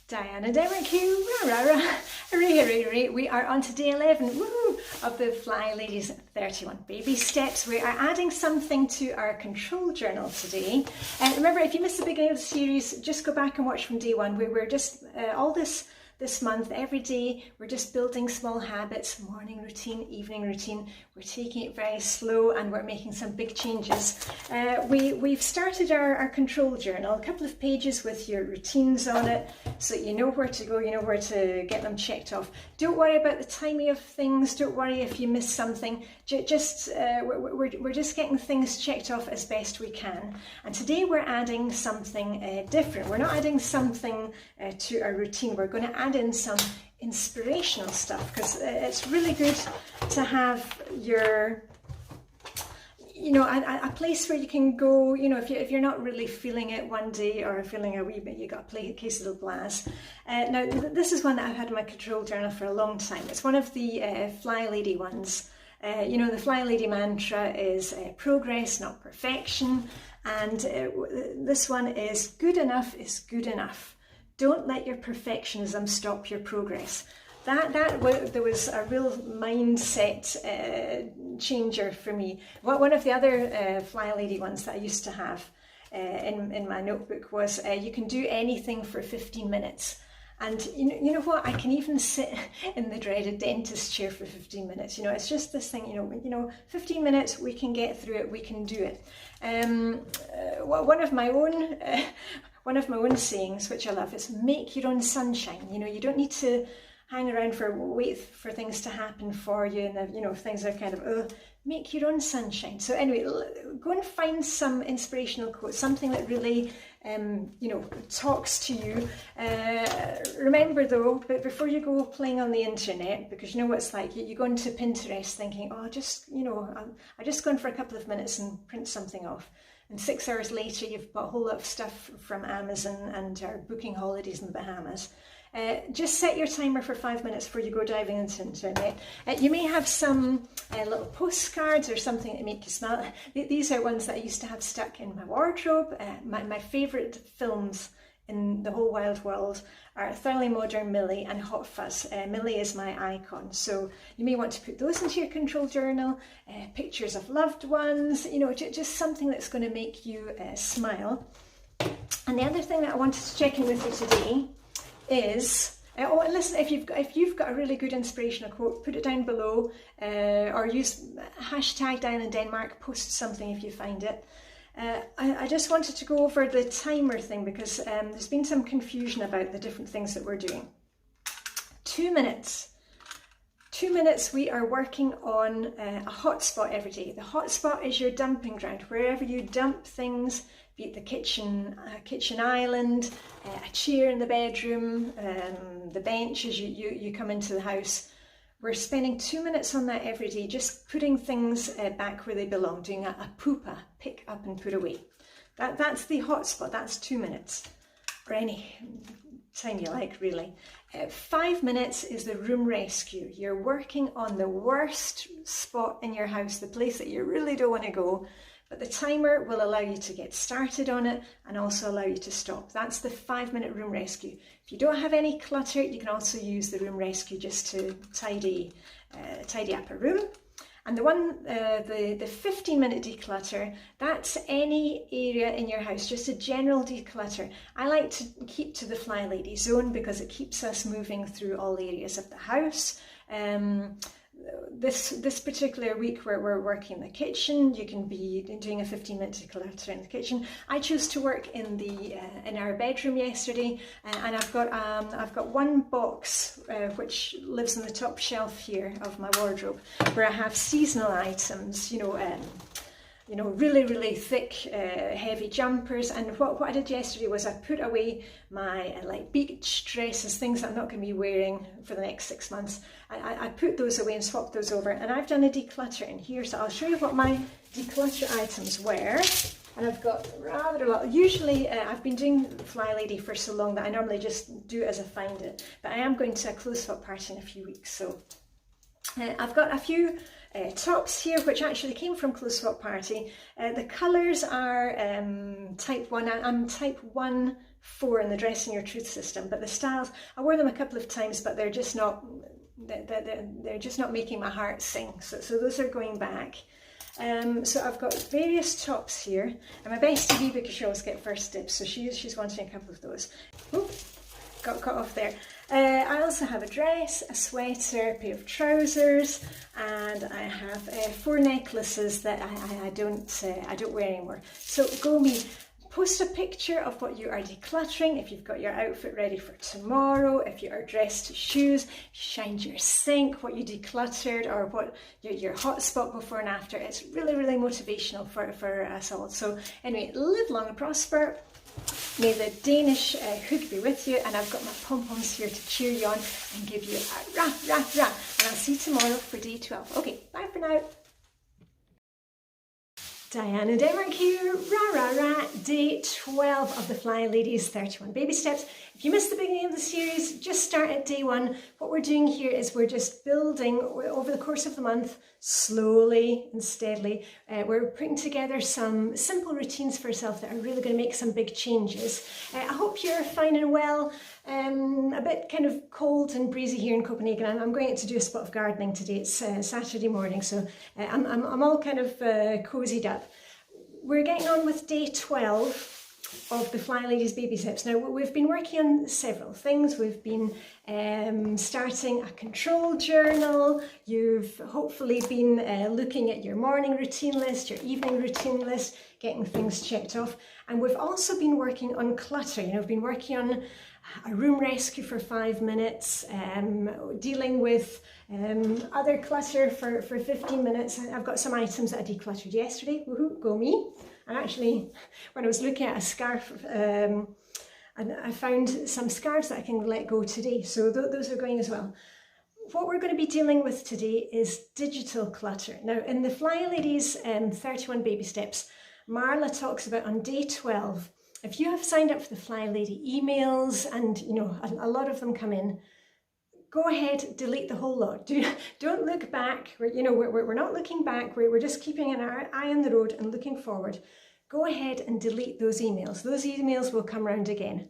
Diane and Derek here, hooray. We are on to day 11 of the Flylady 31 Baby Steps. We are adding something to our control journal today. And remember, if you missed the beginning of the series, just go back and watch from day one. We were just, all this month, every day, we're just building small habits, morning routine, evening routine. We're taking it very slow and we're making some big changes. We've started our control journal, a couple of pages with your routines on it, so you know where to go, you know where to get them checked off. Don't worry about the timing of things, don't worry if you miss something, we're just getting things checked off as best we can. And today we're adding something different. We're not adding something to our routine, we're going to add in some inspirational stuff, because it's really good to have your, a place where you can go, if you're not really feeling it one day or feeling a wee bit, you got a case of the blast. Now this is one that I've had in my control journal for a long time. It's one of the Flylady ones. The Flylady mantra is progress, not perfection, and this one is good enough is good enough. Don't let your perfectionism stop your progress. There was a real mindset changer for me. One of the other Flylady ones that I used to have in my notebook was you can do anything for 15 minutes. And you know what? I can even sit in the dreaded dentist chair for 15 minutes. It's just this thing, 15 minutes, we can get through it, we can do it. One of my own sayings, which I love, is make your own sunshine. You don't need to hang around wait for things to happen for you, and things are kind of, make your own sunshine. So anyway, go and find some inspirational quotes, something that really talks to you. Remember though, but before you go playing on the internet, because you know what it's like, you go into Pinterest thinking, I'm just going for a couple of minutes and print something off. And 6 hours later, you've bought a whole lot of stuff from Amazon and are booking holidays in the Bahamas. Just set your timer for 5 minutes before you go diving into the internet. You may have some little postcards or something that make you smile. These are ones that I used to have stuck in my wardrobe. My favourite films in the whole wide world are Thoroughly Modern, Millie and Hot Fuzz. Millie is my icon, so you may want to put those into your control journal. Pictures of loved ones, just something that's going to make you smile. And the other thing that I wanted to check in with you today is, and listen, if you've got a really good inspirational quote, put it down below, or use hashtag Diane in Denmark, post something if you find it. I just wanted to go over the timer thing, because there's been some confusion about the different things that we're doing. 2 minutes. 2 minutes, we are working on a hotspot every day. The hotspot is your dumping ground, wherever you dump things, be it the kitchen island, a chair in the bedroom, the bench as you come into the house. We're spending 2 minutes on that every day, just putting things back where they belong, doing a poopa, pick up and put away. That's the hotspot, that's 2 minutes, or any time you like, really. 5 minutes is the room rescue. You're working on the worst spot in your house, the place that you really don't want to go, but the timer will allow you to get started on it and also allow you to stop. That's the 5 minute room rescue. If you don't have any clutter, you can also use the room rescue just to tidy up a room. And the one, the 15 minute declutter, that's any area in your house, just a general declutter. I like to keep to the Flylady zone because it keeps us moving through all areas of the house. This particular week where we're working in the kitchen, you can be doing a 15-minute declutter in the kitchen. I chose to work in our bedroom yesterday, and I've got one box which lives on the top shelf here of my wardrobe, where I have seasonal items, really thick, heavy jumpers. And what I did yesterday was I put away my beach dresses, things that I'm not going to be wearing for the next 6 months. I put those away and swapped those over, and I've done a declutter in here. So I'll show you what my declutter items were. And I've got rather a lot. Usually I've been doing Flylady for so long that I normally just do it as I find it. But I am going to a clothes swap party in a few weeks, so I've got a few tops here which actually came from Clothes Swap Party. The colours are type 1. I'm type 1 4 in the Dressing Your Truth system, but the styles, I wore them a couple of times, but they're just not making my heart sing. So those are going back. So I've got various tops here, and my bestie Bee, because she always gets first dibs, so she's wanting a couple of those. Oop, got cut off there. I also have a dress, a sweater, a pair of trousers, and I have 4 necklaces that I don't wear anymore. So go me. Post a picture of what you are decluttering, if you've got your outfit ready for tomorrow, if you are dressed to shoes, shined your sink, what you decluttered, or what your hotspot before and after. It's really, really motivational for us all. So anyway, live long and prosper. May the Danish hook be with you, and I've got my pom-poms here to cheer you on and give you a rah, rah, rah. And I'll see you tomorrow for day 12. Okay, bye for now. Diane in Denmark here, rah rah rah, day 12 of the Flylady 31 Baby Steps. If you missed the beginning of the series, just start at day 1. What we're doing here is we're just building over the course of the month, slowly and steadily. We're putting together some simple routines for yourself that are really going to make some big changes. I hope you're fine and well. A bit kind of cold and breezy here in Copenhagen. I'm going to do a spot of gardening today. It's Saturday morning, so I'm all kind of cozied up. We're getting on with day 12 of the Flylady's Baby Steps. Now, we've been working on several things. We've been starting a control journal. You've hopefully been looking at your morning routine list, your evening routine list, getting things checked off. And we've also been working on clutter. You know, we've been working on a room rescue for 5 minutes, dealing with other clutter for 15 minutes. I've got some items that I decluttered yesterday. Woohoo, go me. And actually, when I was looking at a scarf, I found some scarves that I can let go today. So those are going as well. What we're going to be dealing with today is digital clutter. Now, in the Flylady's 31 Baby Steps, Marla talks about on day 12, if you have signed up for the Flylady emails, and you know a lot of them come in, go ahead, delete the whole lot. Don't look back. We're not looking back. We're just keeping an eye on the road and looking forward. Go ahead and delete those emails. Those emails will come round again.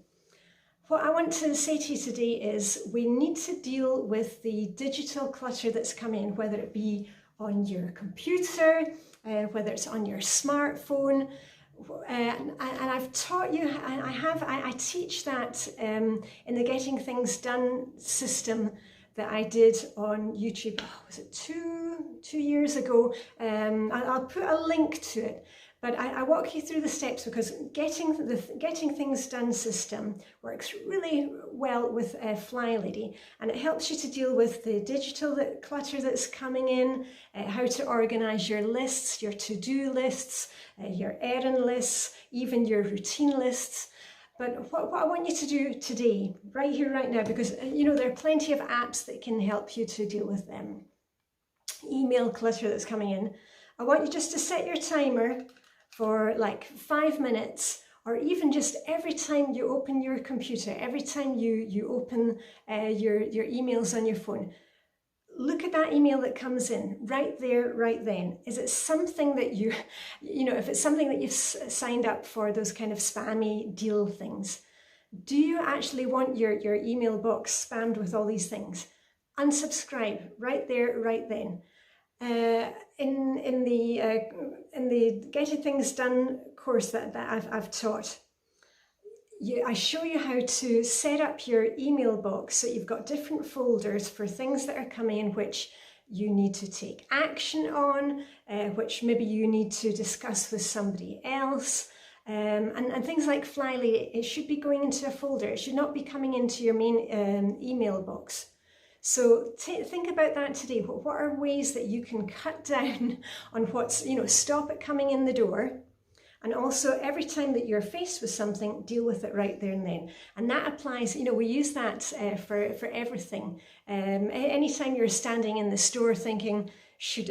What I want to say to you today is we need to deal with the digital clutter that's come in, whether it be on your computer, whether it's on your smartphone. And I've taught you, I teach that in the Getting Things Done system that I did on YouTube. Was it two years ago? I'll put a link to it. But I walk you through the steps because the Getting Things Done system works really well with Flylady, and it helps you to deal with the digital clutter that's coming in, how to organise your lists, your to-do lists, your errand lists, even your routine lists. But what I want you to do today, right here, right now, because there are plenty of apps that can help you to deal with email clutter that's coming in. I want you just to set your timer for like 5 minutes, or even just every time you open your computer, every time you open your emails on your phone, look at that email that comes in right there, right then. Is it something that if it's something that you've signed up for, those kind of spammy deal things, do you actually want your email box spammed with all these things? Unsubscribe right there, right then. In the Getting Things Done course that I've taught, I show you how to set up your email box so you've got different folders for things that are coming in which you need to take action on, which maybe you need to discuss with somebody else. And things like Flylady, it should be going into a folder. It should not be coming into your main email box. So think about that today. What are ways that you can cut down on what's, stop it coming in the door? And also every time that you're faced with something, deal with it right there and then. And that applies, we use that for everything. Anytime you're standing in the store thinking, should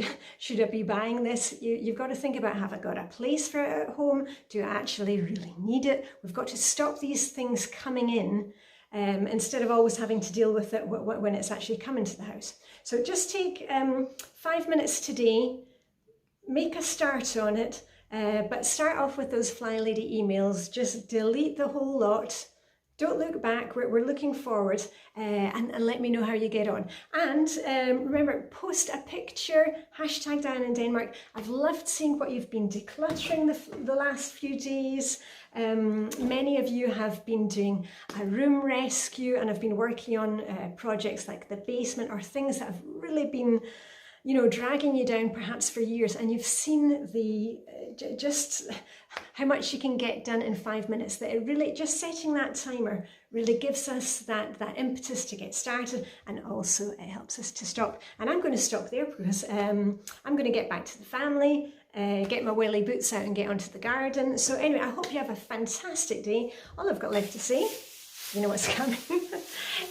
I be buying this? You've got to think about, have I got a place for it at home? Do I actually really need it? We've got to stop these things coming in instead of always having to deal with it when it's actually coming to the house. So just take 5 minutes today, make a start on it, but start off with those Flylady emails. Just delete the whole lot, Don't look back, we're looking forward, and let me know how you get on. And remember, post a picture, hashtag Diane in Denmark. I've loved seeing what you've been decluttering the last few days. Many of you have been doing a room rescue and have been working on projects like the basement, or things that have really been, you know, dragging you down perhaps for years, and you've seen the just how much you can get done in 5 minutes. That it really, just setting that timer really gives us that impetus to get started, and also it helps us to stop. And I'm going to stop there because I'm going to get back to the family, get my welly boots out and get onto the garden. So anyway, I hope you have a fantastic day. All I've got left to say, you know what's coming,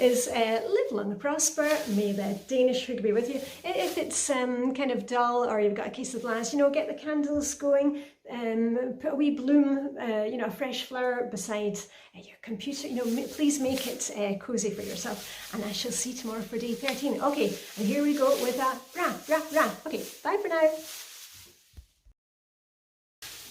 is live long and prosper. May the Danish fig be with you. If it's kind of dull, or you've got a case of glass, you know, get the candles going, put a wee bloom, you know, a fresh flower beside your computer. You know, please make it cozy for yourself. And I shall see you tomorrow for day 13. Okay, and here we go with a rah, rah, rah. Okay, bye for now.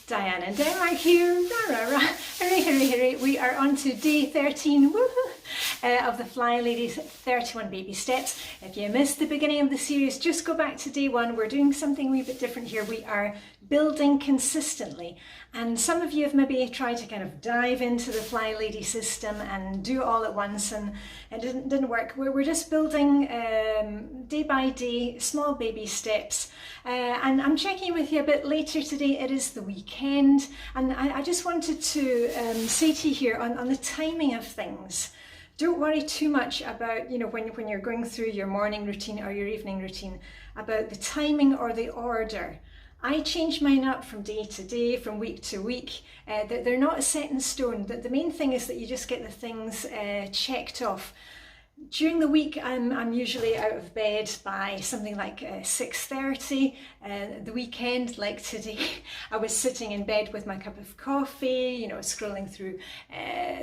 Diane in Denmark here, rah, rah, rah. Hooray, hooray, hooray. We are on to day 13 of the Flylady's 31 Baby Steps. If you missed the beginning of the series, just go back to day 1. We're doing something a wee bit different here. We are building consistently. And some of you have maybe tried to kind of dive into the Flylady system and do it all at once, and it didn't work. We're just building day by day, small baby steps. And I'm checking with you a bit later today. It is the weekend, and I just wanted to say to you here on the timing of things. Don't worry too much about, you know, when you're going through your morning routine or your evening routine, about the timing or the order. I change mine up from day to day, from week to week. They're not set in stone. The main thing is that you just get the things checked off. During the week, I'm usually out of bed by something like 6:30. The weekend, like today, I was sitting in bed with my cup of coffee, you know, scrolling through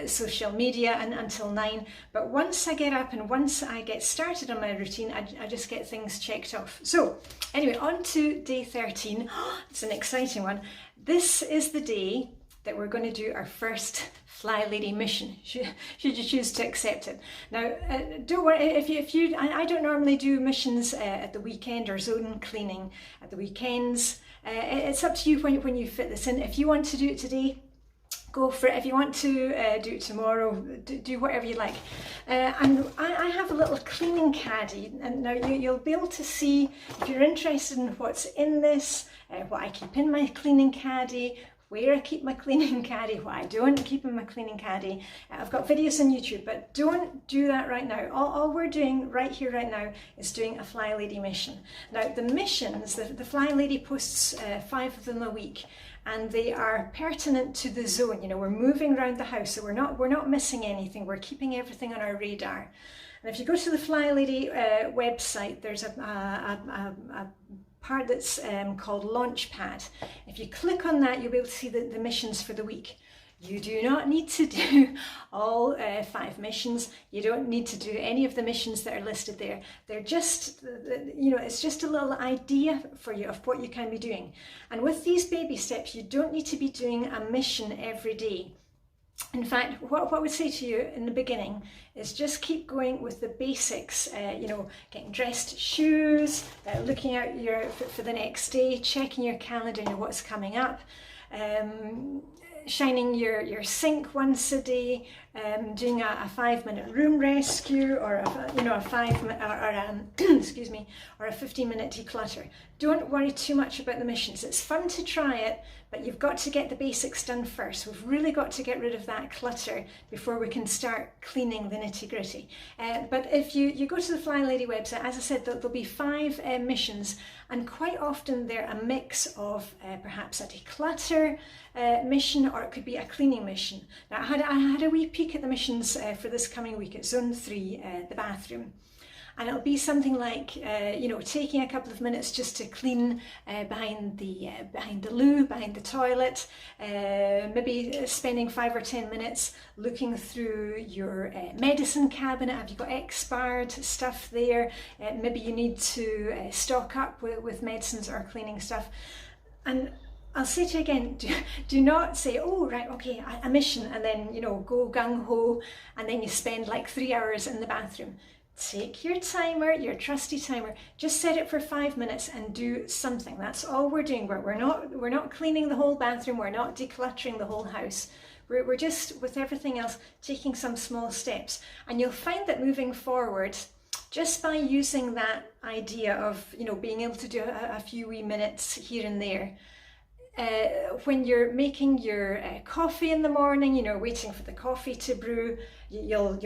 social media until 9. But once I get up and once I get started on my routine, I just get things checked off. So anyway, on to day 13. It's an exciting one. This is the day that we're going to do our first Flylady Mission, should you choose to accept it. Now, don't worry, if you I don't normally do missions at the weekend, or zone cleaning at the weekends. It's up to you when you fit this in. If you want to do it today, go for it. If you want to do it tomorrow, do whatever you like. And I have a little cleaning caddy, and now you'll be able to see, if you're interested in what's in this, what I keep in my cleaning caddy, where I keep my cleaning caddy, what I don't keep in my cleaning caddy. I've got videos on YouTube, but don't do that right now. All we're doing right here, right now, is doing a Flylady mission. Now, the missions, the Flylady posts 5 of them a week, and they are pertinent to the zone. You know, we're moving around the house, so we're not missing anything. We're keeping everything on our radar. And if you go to the Flylady website, there's a part that's called Launchpad. If you click on that, you'll be able to see the missions for the week. You do not need to do all 5 missions. You don't need to do any of the missions that are listed there. They're just, you know, it's just a little idea for you of what you can be doing. And with these baby steps, you don't need to be doing a mission every day. In fact, what I would say to you in the beginning is just keep going with the basics, you know, getting dressed, shoes, looking out for the next day, checking your calendar, you know, what's coming up, shining your sink once a day, doing a 5-minute room rescue, or excuse me, or a 15-minute declutter. Don't worry too much about the missions. It's fun to try it, but you've got to get the basics done first. We've really got to get rid of that clutter before we can start cleaning the nitty-gritty. But if you go to the Flylady website, as I said, there'll be 5 missions, and quite often they're a mix of perhaps a declutter mission, or it could be a cleaning mission. Now, I had a wee peek at the missions for this coming week at Zone 3, the bathroom. And it'll be something like, you know, taking a couple of minutes just to clean behind the loo, behind the toilet, maybe spending 5 or 10 minutes looking through your medicine cabinet. Have you got expired stuff there? Maybe you need to stock up with medicines or cleaning stuff. And I'll say to you again, do not say, oh, right, okay, a mission, and then, you know, go gung-ho, and then you spend like 3 hours in the bathroom. Take your timer, your trusty timer, just set it for 5 minutes and do something. That's all we're doing. We're not cleaning the whole bathroom, we're not decluttering the whole house. We're just, with everything else, taking some small steps. And you'll find that moving forward, just by using that idea of, you know, being able to do a few wee minutes here and there, when you're making your coffee in the morning, you know, waiting for the coffee to brew, you'll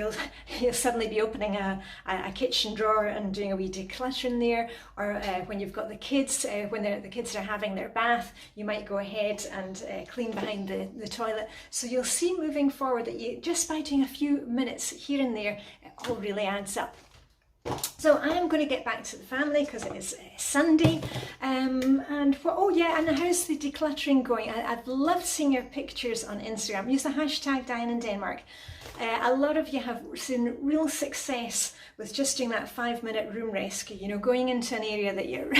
suddenly be opening a kitchen drawer and doing a wee declutter in there. Or when you've got the kids, when the kids are having their bath, you might go ahead and clean behind the toilet. So you'll see moving forward that you, just by doing a few minutes here and there, it all really adds up. So I am going to get back to the family because it is Sunday, and oh yeah, and how's the decluttering going? I've loved seeing your pictures on Instagram. Use the hashtag Diane in Denmark. A lot of you have seen real success with just doing that 5-minute room rescue. You know, going into an area that you're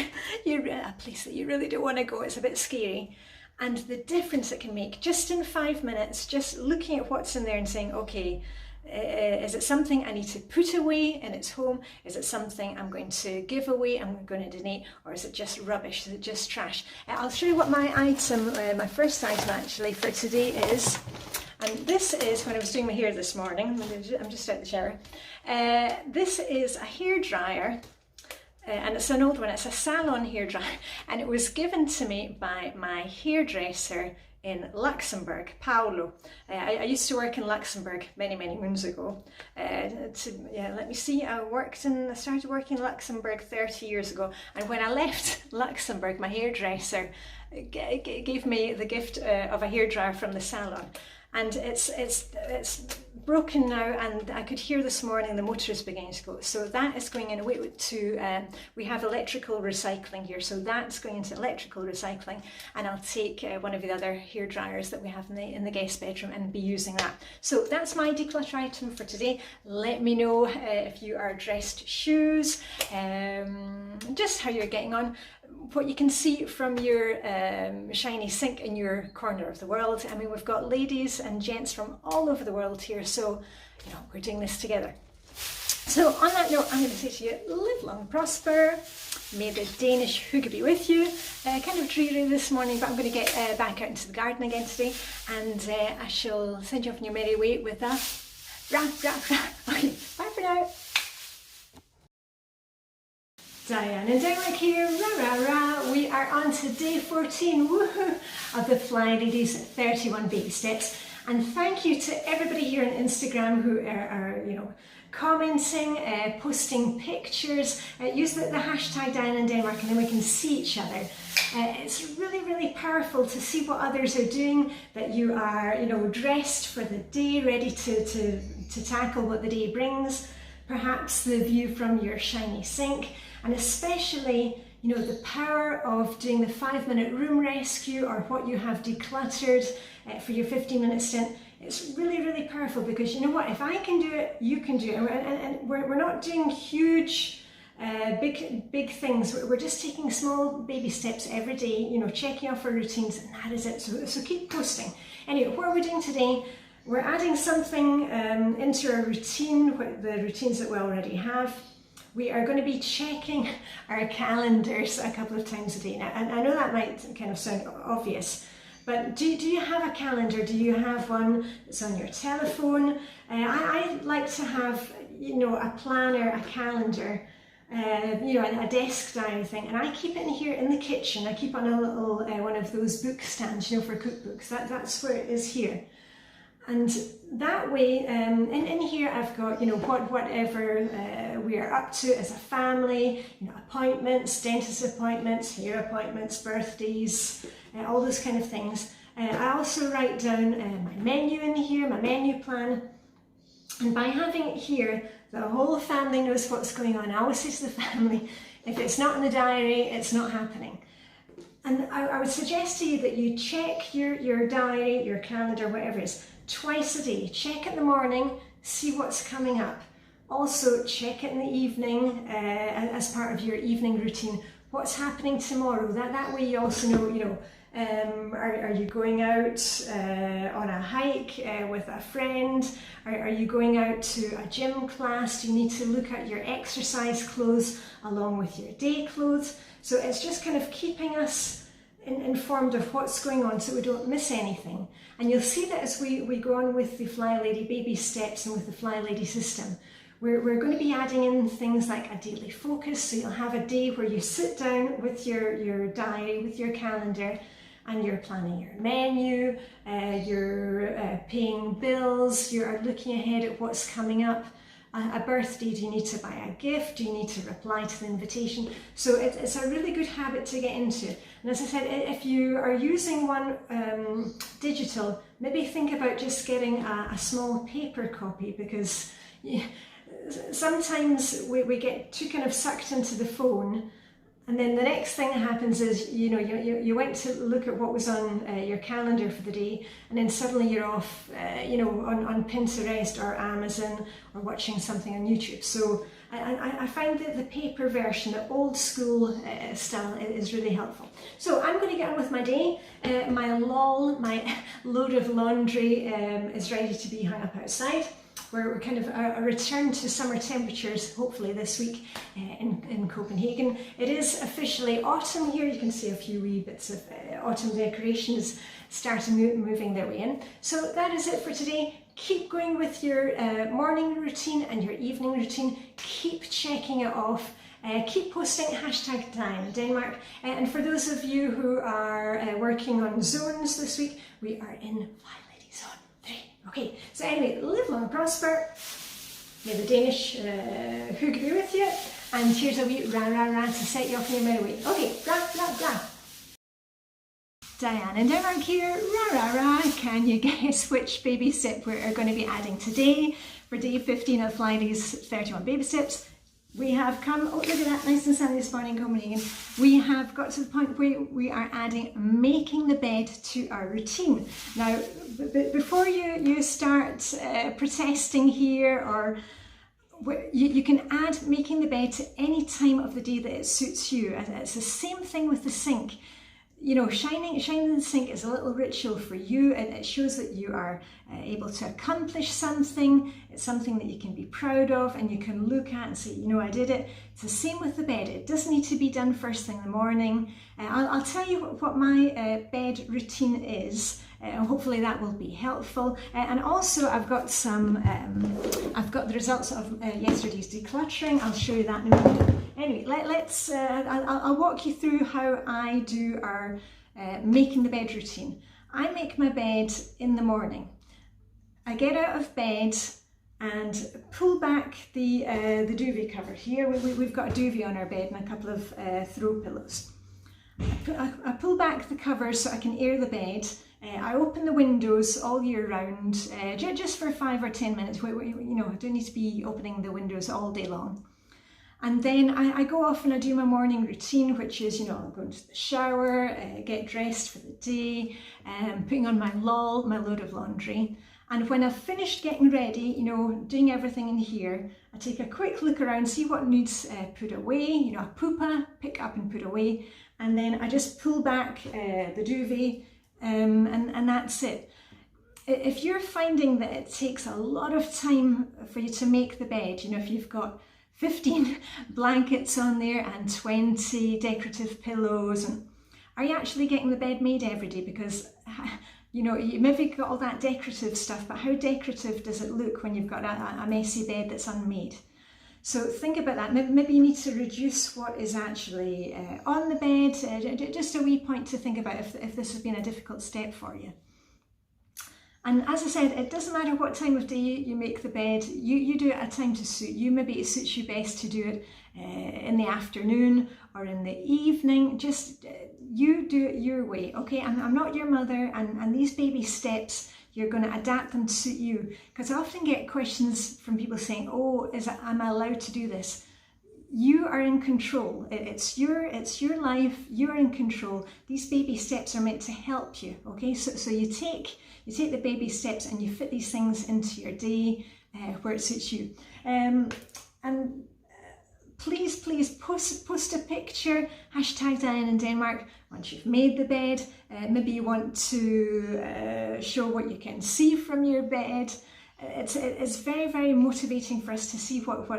a place that you really don't want to go. It's a bit scary, and the difference it can make just in 5 minutes, just looking at what's in there and saying, okay, is it something I need to put away in its home? Is it something I'm going to give away, I'm going to donate, or is it just rubbish? Is it just trash? I'll show you what my item, my first item actually for today is. And this is when I was doing my hair this morning. I'm just out the shower. This is a hairdryer, and it's an old one. It's a salon hairdryer, and it was given to me by my hairdresser in Luxembourg, Paolo. I used to work in Luxembourg many moons ago. Let me see, I started working in Luxembourg 30 years ago, and when I left Luxembourg, my hairdresser gave me the gift of a hairdryer from the salon. And it's broken now, and I could hear this morning the motor is beginning to go. So that is going in away to, we have electrical recycling here, so that's going into electrical recycling, and I'll take one of the other hair dryers that we have in the guest bedroom and be using that. So that's my declutter item for today. Let me know if you are dressed shoes, just how you're getting on. What you can see from your shiny sink in your corner of the world. I mean, we've got ladies and gents from all over the world here, so you know, we're doing this together. So on that note, I'm going to say to you, live long and prosper. May the Danish hygge be with you. Kind of dreary this morning, but I'm going to get back out into the garden again today, and I shall send you off on your merry way with a rah, rah, rah. Okay, bye for now. Diane in Denmark here, rah rah rah. We are on to day 14, woohoo, of the Flylady's 31 baby steps. And thank you to everybody here on Instagram who are you know, commenting, posting pictures. Use the hashtag Diane in Denmark, and then we can see each other. It's really powerful to see what others are doing, that you are, you know, dressed for the day, ready to tackle what the day brings. Perhaps the view from your shiny sink, and especially, you know, the power of doing the 5-minute room rescue, or what you have decluttered for your 15-minute stint. It's really powerful, because you know what, if I can do it, you can do it. And we're not doing huge big things. We're just taking small baby steps every day, you know, checking off our routines, and that is it. So keep posting. Anyway, what are we doing today? We're adding something into our routine, the routines that we already have. We are going to be checking our calendars a couple of times a day. Now, and I know that might kind of sound obvious, but do you have a calendar? Do you have one that's on your telephone? I like to have, you know, a planner, a calendar, you know, a desk diary thing, and I keep it in here in the kitchen. I keep on a little one of those book stands, you know, for cookbooks. That's where it is here. And that way, in here I've got, you know, whatever we are up to as a family, you know, appointments, dentist appointments, hair appointments, birthdays, all those kind of things. I also write down my menu in here, my menu plan. And by having it here, the whole family knows what's going on. I always say to the family, if it's not in the diary, it's not happening. And I would suggest to you that you check your diary, your calendar, whatever it is, twice a day. Check it in the morning, see what's coming up. Also check it in the evening as part of your evening routine. What's happening tomorrow? That way you also know, you know, Are you going out on a hike with a friend? Are you going out to a gym class? Do you need to look at your exercise clothes along with your day clothes? So it's just kind of keeping us informed of what's going on so we don't miss anything. And you'll see that as we go on with the Flylady baby steps and with the Flylady system, we're going to be adding in things like a daily focus. So you'll have a day where you sit down with your diary, with your calendar, and you're planning your menu, you're paying bills, you're looking ahead at what's coming up. A birthday, do you need to buy a gift? Do you need to reply to the invitation? So it's a really good habit to get into. And as I said, if you are using one digital, maybe think about just getting a small paper copy, because sometimes we get too kind of sucked into the phone, and then the next thing that happens is, you went to look at what was on your calendar for the day, and then suddenly you're off, on Pinterest or Amazon, or watching something on YouTube. So I find that the paper version, the old school style, is really helpful. So I'm going to get on with my day. My load of laundry is ready to be hung up outside. We're kind of a return to summer temperatures, hopefully this week in Copenhagen. It is officially autumn here. You can see a few wee bits of autumn decorations starting moving their way in. So that is it for today. Keep going with your morning routine and your evening routine. Keep checking it off. Keep posting hashtag Diane Denmark. And for those of you who are working on zones this week, we are in Flylady Zone 3. Okay, so anyway, live long and prosper. May the Danish hook be with you. And here's a wee rah rah rah to set you off on your merry way. Okay, rah rah rah. Diane in Denmark here, rah rah rah. Can you guess which baby step we're going to be adding today for day 15 of Flylady's 31 baby steps? We have come, oh look at that, nice and sunny this morning in Copenhagen. We have got to the point where we are adding making the bed to our routine. Now, before you start protesting here, or you can add making the bed to any time of the day that it suits you. It's the same thing with the sink. Shining the sink is a little ritual for you, and it shows that you are able to accomplish something. It's something that you can be proud of, and you can look at and say, I did it. It's the same with the bed. It doesn't need to be done first thing in the morning. I'll tell you what my bed routine is. Hopefully that will be helpful. And also I've got the results of yesterday's decluttering. I'll show you that in a minute. Anyway, I'll walk you through how I do our making the bed routine. I make my bed in the morning. I get out of bed and pull back the duvet cover. Here we've got a duvet on our bed and a couple of throw pillows. I pull back the covers so I can air the bed. I open the windows all year round, just for 5 or 10 minutes. I don't need to be opening the windows all day long. And then I go off and I do my morning routine, which is, I'll go into the shower, get dressed for the day, putting on my load of laundry. And when I've finished getting ready, doing everything in here, I take a quick look around, see what needs put away, a pupa, pick up and put away. And then I just pull back the duvet, and that's it. If you're finding that it takes a lot of time for you to make the bed, if you've got 15 blankets on there and 20 decorative pillows, and are you actually getting the bed made every day? Because you maybe got all that decorative stuff, but how decorative does it look when you've got a messy bed that's unmade? So think about that. Maybe you need to reduce what is actually on the bed. Just a wee point to think about if this has been a difficult step for you. And as I said, it doesn't matter what time of day you make the bed. You do it at a time to suit you. Maybe it suits you best to do it in the afternoon or in the evening. Just you do it your way, okay? I'm not your mother, and these baby steps, you're going to adapt them to suit you. Because I often get questions from people saying, oh, am I allowed to do this? You are in control. It's your life. You're in control. These baby steps are meant to help you, okay? So you take the baby steps and you fit these things into your day where it suits you. And please post a picture, hashtag Diane in Denmark, once you've made the bed. Maybe you want to show what you can see from your bed. It's very, very motivating for us to see what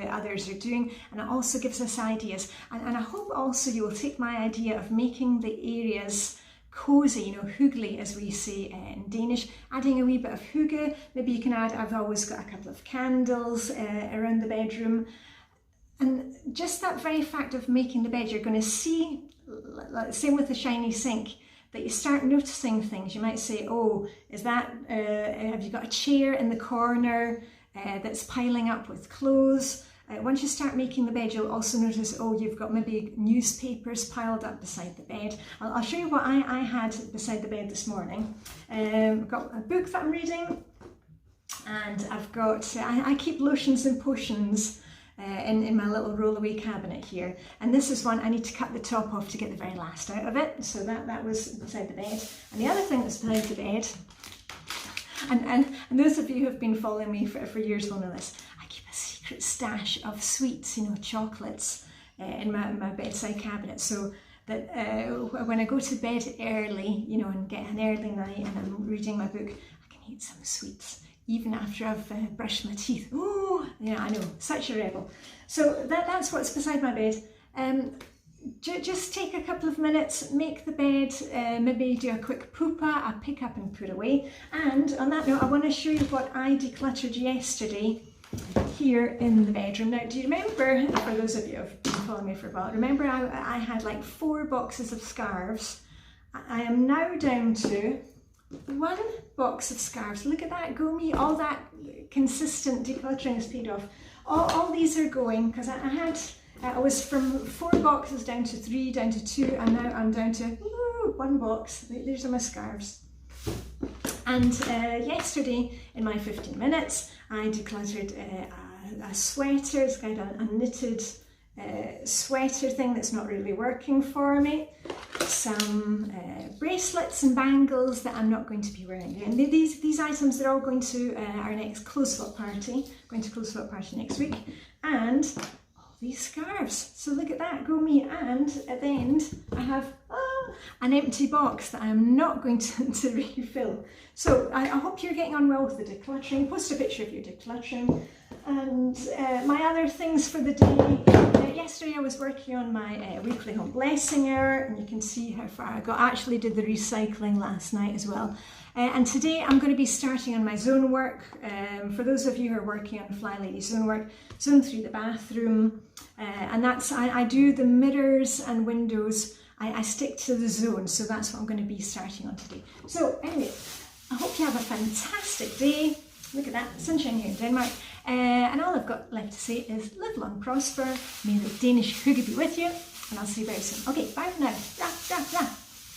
others are doing, and it also gives us ideas. And I hope also you will take my idea of making the areas cozy, you know, hyggelig as we say in Danish, adding a wee bit of hygge. Maybe you can add, I've always got a couple of candles around the bedroom. And just that very fact of making the bed, you're going to see, same with the shiny sink, that you start noticing things. You might say, oh, is that, have you got a chair in the corner that's piling up with clothes? Once you start making the bed, you'll also notice, oh, you've got maybe newspapers piled up beside the bed. I'll show you what I had beside the bed this morning. I've got a book that I'm reading, and I've got, I keep lotions and potions in my little roll-away cabinet here, and this is one I need to cut the top off to get the very last out of it, so that was beside the bed. And the other thing that's beside the bed, and those of you who have been following me for years will know this, I keep a secret stash of sweets, you know, chocolates in my bedside cabinet, so that when I go to bed early, you know, and get an early night and I'm reading my book, I can eat some sweets even after I've brushed my teeth. Oh, yeah, I know, such a rebel. So that's what's beside my bed. Just take a couple of minutes, make the bed, maybe do a quick poopa, a pick up and put away. And on that note, I want to show you what I decluttered yesterday here in the bedroom. Now, do you remember, for those of you who have been following me for a while, remember I had like 4 boxes of scarves. I am now down to 1 box of scarves. Look at that, go me, all that consistent decluttering has paid off. All these are going, because I was from 4 boxes down to 3, down to 2, and now I'm down to 1 box. These are my scarves. And yesterday, in my 15 minutes, I decluttered a sweater. It's kind of a knitted sweater thing that's not really working for me. Some bracelets and bangles that I'm not going to be wearing. And these items, they're all going to our next close-up party. Going to close-up party next week. And all these scarves. So look at that, go me. And at the end, I have an empty box that I'm not going to refill. So I hope you're getting on well with the decluttering. Post a picture of your decluttering. And my other things for the day, yesterday I was working on my weekly home blessing hour, and you can see how far I got. I actually did the recycling last night as well. And today I'm going to be starting on my zone work. For those of you who are working on Flylady zone work, zone through the bathroom, and that's, I do the mirrors and windows. I stick to the zone, so that's what I'm going to be starting on today. So anyway, I hope you have a fantastic day. Look at that, sunshine here in Denmark. And all I've got left to say is live long, prosper. May the Danish hygge be with you. And I'll see you very soon. Okay, bye for now. Ra, ra, ra.